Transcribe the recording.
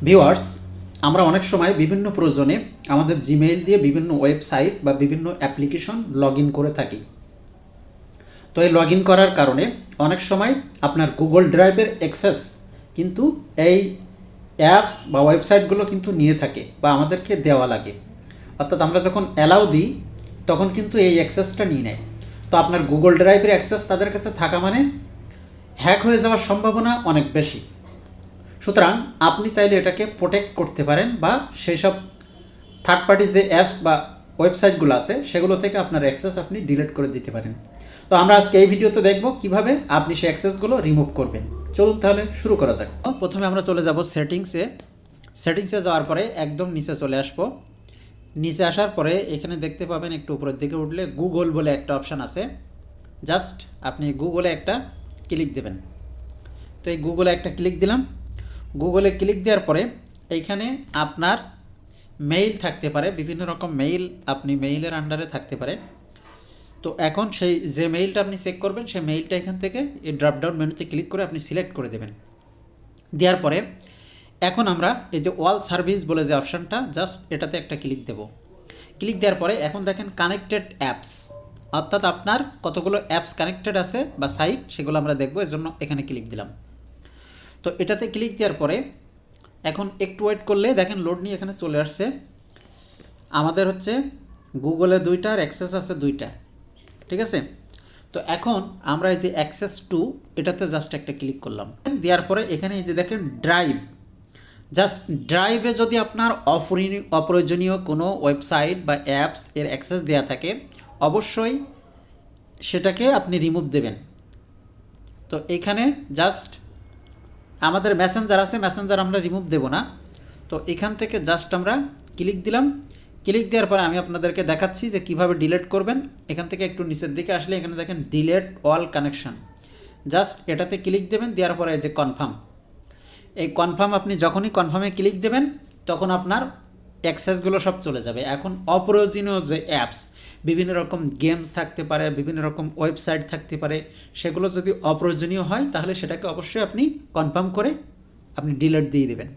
Viewers, আমরা অনেক সময় বিভিন্ন প্রয়োজনে আমাদের জিমেইল দিয়ে বিভিন্ন ওয়েবসাইট বা বিভিন্ন অ্যাপ্লিকেশন লগ ইন করে থাকি। তো এই লগ ইন করার কারণে অনেক সময় আপনার গুগল ড্রাইভের অ্যাক্সেস কিন্তু এই অ্যাপস বা ওয়েবসাইটগুলো কিন্তু নিয়ে থাকে বা আমাদেরকে দেওয়া লাগে। অর্থাৎ আমরা যখন অ্যালাউ দিই তখন কিন্তু এই অ্যাক্সেসটা নিয়ে নেয়। তো আপনার গুগল ড্রাইভের অ্যাক্সেস তাদের কাছে থাকা মানে হ্যাক হয়ে যাওয়ার সম্ভাবনা অনেক বেশি। সুতরাং আপনি চাইলে এটাকে প্রোটেক্ট করতে পারেন বা সেই সব থার্ড পার্টি যে অ্যাপস বা ওয়েবসাইটগুলো আছে সেগুলো থেকে আপনার অ্যাক্সেস আপনি ডিলিট করে দিতে পারেন। তো আমরা আজকে এই ভিডিওতে দেখব কিভাবে আপনি সেই অ্যাক্সেসগুলো রিমুভ করবেন। চলুন তাহলে শুরু করা যাক। প্রথমে আমরা চলে যাব সেটিংসে যাওয়ার পরে একদম নিচে চলে আসবো। নিচে আসার পরে এখানে দেখতে পাবেন একটু উপরের দিকে উঠলে গুগল বলে একটা অপশান আছে। জাস্ট আপনি গুগলে একটা ক্লিক দেবেন। তো এই গুগলে একটা ক্লিক দিলাম। গুগলে ক্লিক দেওয়ার পরে এইখানে আপনার মেইল থাকতে পারে, বিভিন্ন রকম মেইল আপনি মেইলের আন্ডারে থাকতে পারে। তো এখন সেই যে মেইলটা আপনি চেক করবেন সেই মেইলটা এখান থেকে এই ড্রপডাউন মেনুতে ক্লিক করে আপনি সিলেক্ট করে দেবেন। দেওয়ার পরে এখন আমরা এই যে অল সার্ভিস বলে যে অপশানটা জাস্ট এটাতে একটা ক্লিক দেব। ক্লিক দেওয়ার পরে এখন দেখেন কানেক্টেড অ্যাপস, অর্থাৎ আপনার কতগুলো অ্যাপস কানেক্টেড আছে বা সাইট সেগুলো আমরা দেখব, এর জন্য এখানে ক্লিক দিলাম। তো এটাতে ক্লিক দেওয়ার পরে এখন একটু ওয়েট করলে দেখেন লোড নিয়ে এখানে চলে আসছে। আমাদের হচ্ছে গুগলে দুইটার অ্যাক্সেস আছে দুইটা, ঠিক আছে। তো এখন আমরা এই যে অ্যাক্সেস টু এটাতে জাস্ট একটা ক্লিক করলাম। দেওয়ার পরে এখানে এই যে দেখেন ড্রাইভ, জাস্ট ড্রাইভে যদি আপনার অপ্রয়োজনীয় কোনো ওয়েবসাইট বা অ্যাপস এর অ্যাক্সেস দেওয়া থাকে অবশ্যই সেটাকে আপনি রিমুভ দেবেন। তো এখানে জাস্ট আমাদের মেসেঞ্জার আছে, মেসেঞ্জার আমরা রিমুভ দেব না। তো এখান থেকে জাস্ট আমরা ক্লিক দিলাম। ক্লিক দেওয়ার পরে আমি আপনাদেরকে দেখাচ্ছি যে কিভাবে ডিলিট করবেন। এখান থেকে একটু নিচের দিকে আসলে এখানে দেখেন ডিলিট অল কানেকশন, জাস্ট এটাতে ক্লিক দেবেন। দেওয়ার পরে এই যে কনফার্ম, এই কনফার্ম আপনি যখনই কনফার্মে ক্লিক দেবেন তখন আপনার অ্যাক্সেসগুলো সব চলে যাবে। এখন অপ্রয়োজনীয় যে অ্যাপস, বিভিন্ন রকম গেমস থাকতে পারে, বিভিন্ন রকম ওয়েবসাইট থাকতে পারে, সেগুলো যদি অপ্রয়োজনীয় হয় তাহলে সেটাকে অবশ্যই আপনি কনফার্ম করে আপনি ডিলিট দিয়ে দেবেন।